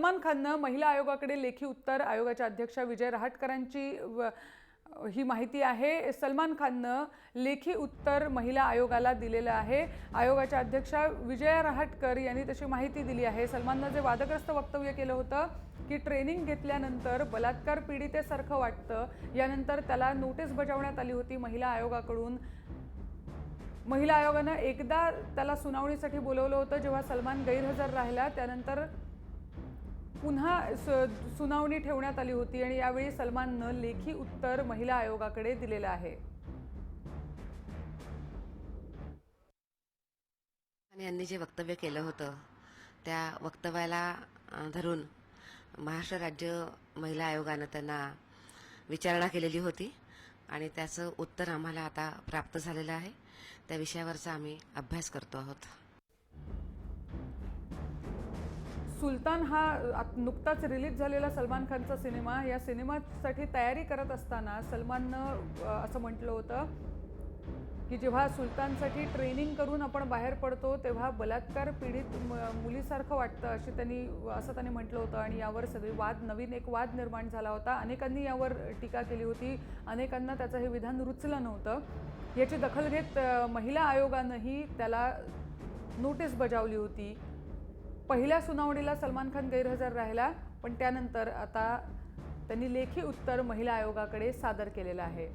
सलमान खाननं महिला आयोगाकडे लेखी उत्तर आयोगाच्या अध्यक्षा विजय रहाटकरांची ही माहिती आहे। सलमान खाननं लेखी उत्तर महिला आयोगाला दिलेलं आहे। आयोगाच्या अध्यक्षा विजय रहाटकर यांनी तशी माहिती दिली आहे। सलमाननं जे वादग्रस्त वक्तव्य केलं होतं की ट्रेनिंग घेतल्यानंतर बलात्कार पीडितेसारखं वाटतं, यानंतर त्याला नोटीस बजावण्यात आली होती महिला आयोगाकडून। महिला आयोगानं एकदा त्याला सुनावणीसाठी बोलवलं होतं जेव्हा सलमान गैरहजर राहिला, त्यानंतर पुन्हा सुनावणी ठेवण्यात आली होती आणि यावेळी सलमाननं लेखी उत्तर महिला आयोगाकडे दिलेलं आहे। यांनी जे वक्तव्य केलं होतं त्या वक्तव्याला धरून महाराष्ट्र राज्य महिला आयोगानं त्यांना विचारणा केलेली होती आणि त्याचं उत्तर आम्हाला आता प्राप्त झालेलं आहे। त्या विषयावरचा आम्ही अभ्यास करतो आहोत। सुलतान हा नुकताच रिलीज झालेला सलमान खानचा सिनेमा, या सिनेमासाठी तयारी करत असताना सलमाननं असं म्हटलं होतं की जेव्हा सुलतानसाठी ट्रेनिंग करून आपण बाहेर पडतो तेव्हा बलात्कार पीडित मुलीसारखं वाटतं असं त्यांनी म्हटलं होतं आणि यावर सगळी नवीन एक वाद निर्माण झाला होता। अनेकांनी यावर टीका केली होती, अनेकांना त्याचं हे विधान रुचलं नव्हतं। याची दखल घेत महिला आयोगानंही त्याला नोटीस बजावली होती। पहिल्या सुनावणीला सलमान खान गैरहजर राहिला, पण त्यानंतर आता त्यांनी लेखी उत्तर महिला आयोगाकडे सादर केलेलं आहे।